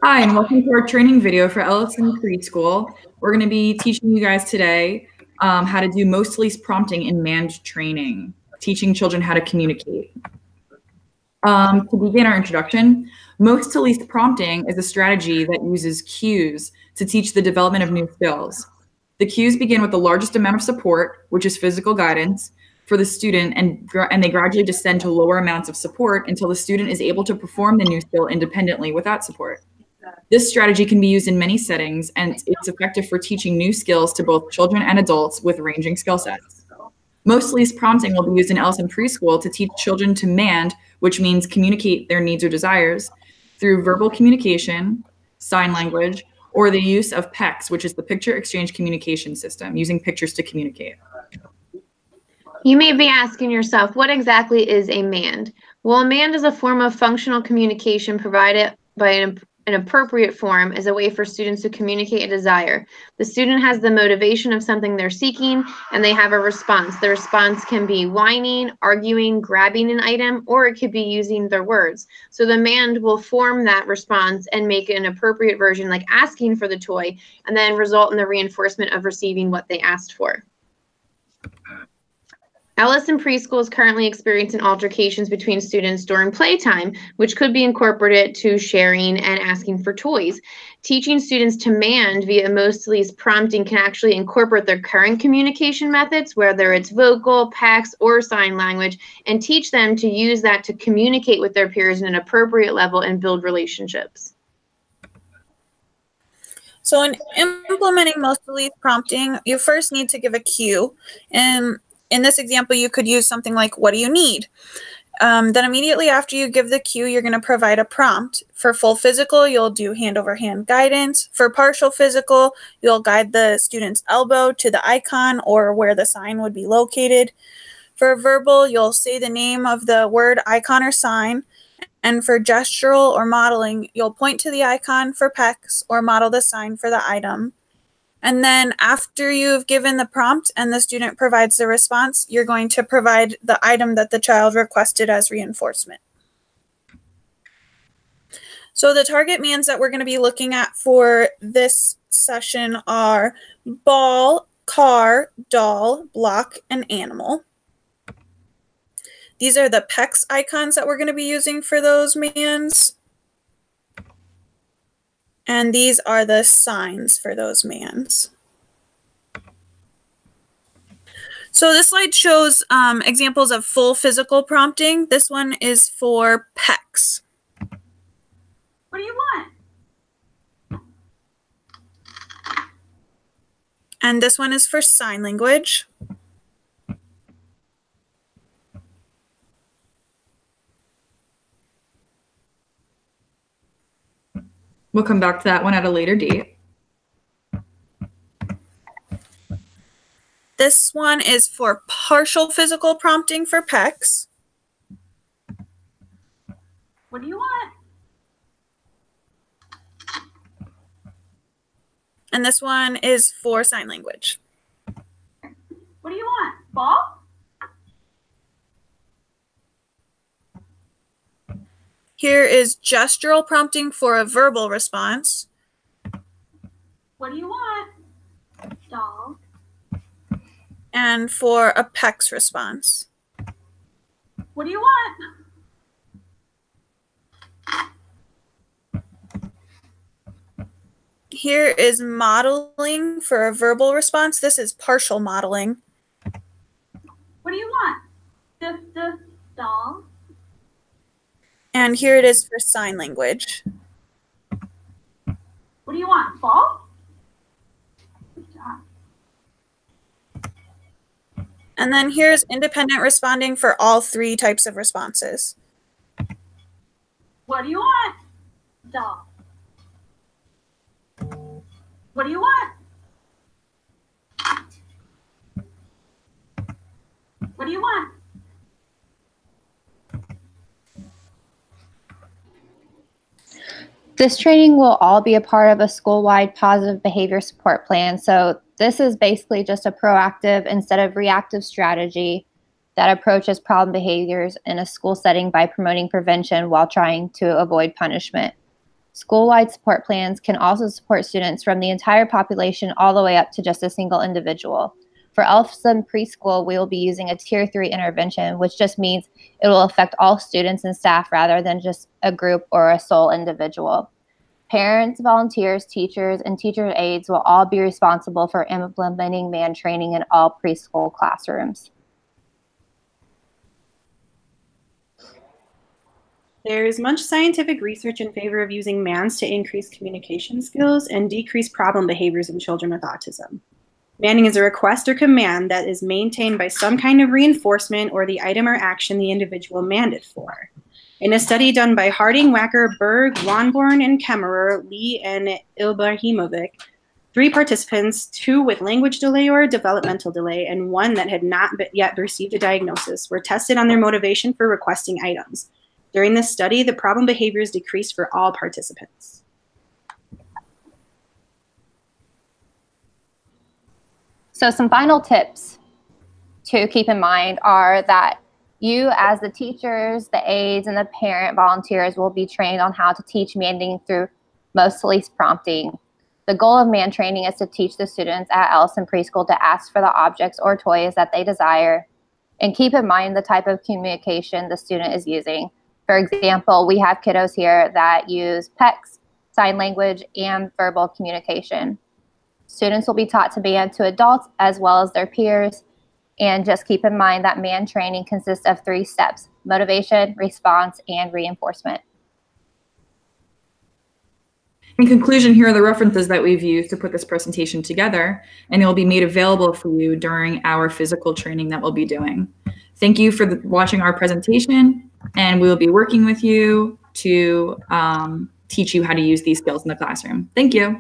Hi, and welcome to our training video for Ellison Preschool. We're going to be teaching you guys today how to do most to least prompting in manned training, teaching children how to communicate. To begin our introduction, most to least prompting is a strategy that uses cues to teach the development of new skills. The cues begin with the largest amount of support, which is physical guidance, for the student, and they gradually descend to lower amounts of support until the student is able to perform the new skill independently without support. This strategy can be used in many settings, and it's effective for teaching new skills to both children and adults with ranging skill sets. Most least prompting will be used in Ellison Preschool to teach children to mand, which means communicate their needs or desires, through verbal communication, sign language, or the use of PECS, which is the Picture Exchange Communication System, using pictures to communicate. You may be asking yourself, what exactly is a mand? Well, a mand is a form of functional communication provided by an appropriate form as a way for students to communicate a desire. The student has the motivation of something they're seeking, and they have a response. The response can be whining, arguing, grabbing an item, or it could be using their words. So the mand will form that response and make an appropriate version, like asking for the toy, and then result in the reinforcement of receiving what they asked for. Ellison Preschool is currently experiencing altercations between students during playtime, which could be incorporated to sharing and asking for toys. Teaching students to mand via most least prompting can actually incorporate their current communication methods, whether it's vocal, PECS, or sign language, and teach them to use that to communicate with their peers in an appropriate level and build relationships. So in implementing most least prompting, you first need to give a cue. And in this example, you could use something like, what do you need? Then immediately after you give the cue, you're going to provide a prompt. For full physical, you'll do hand-over-hand guidance. For partial physical, you'll guide the student's elbow to the icon or where the sign would be located. For verbal, you'll say the name of the word, icon, or sign. And for gestural or modeling, you'll point to the icon for PECS or model the sign for the item. And then after you've given the prompt and the student provides the response, you're going to provide the item that the child requested as reinforcement. So the target mands that we're going to be looking at for this session are ball, car, doll, block, and animal. These are the PECS icons that we're going to be using for those mands. And these are the signs for those mands. So this slide shows examples of full physical prompting. This one is for PECS. What do you want? And this one is for sign language. We'll come back to that one at a later date. This one is for partial physical prompting for PECS. What do you want? And this one is for sign language. What do you want? Ball? Here is gestural prompting for a verbal response. What do you want? Doll. And for a PECS response. What do you want? Here is modeling for a verbal response. This is partial modeling. What do you want? The doll. And here it is for sign language. What do you want? Ball? Good job. And then here's independent responding for all three types of responses. What do you want? Doll. What do you want? What do you want? This training will all be a part of a school-wide positive behavior support plan. So this is basically just a proactive instead of reactive strategy that approaches problem behaviors in a school setting by promoting prevention while trying to avoid punishment. School-wide support plans can also support students from the entire population all the way up to just a single individual. For Elson Preschool, we will be using a Tier 3 intervention, which just means it will affect all students and staff rather than just a group or a sole individual. Parents, volunteers, teachers, and teacher aides will all be responsible for implementing MAN training in all preschool classrooms. There's much scientific research in favor of using MANs to increase communication skills and decrease problem behaviors in children with autism. Manding is a request or command that is maintained by some kind of reinforcement or the item or action the individual manded for. In a study done by Harding, Wacker, Berg, Wanborn, and Kemmerer, Lee, and Ibrahimovic, 3 participants, 2 with language delay or developmental delay, and 1 that had not yet received a diagnosis, were tested on their motivation for requesting items. During this study, the problem behaviors decreased for all participants. So some final tips to keep in mind are that you, as the teachers, the aides, and the parent volunteers, will be trained on how to teach Manding through most to least prompting. The goal of MAN training is to teach the students at Elson Preschool to ask for the objects or toys that they desire, and keep in mind the type of communication the student is using. For example, we have kiddos here that use PECS, sign language, and verbal communication. Students will be taught to MAN to adults as well as their peers. And just keep in mind that MAN training consists of 3 steps: motivation, response, and reinforcement. In conclusion, here are the references that we've used to put this presentation together, and it will be made available for you during our physical training that we'll be doing. Thank you for watching our presentation, and we will be working with you to teach you how to use these skills in the classroom. Thank you.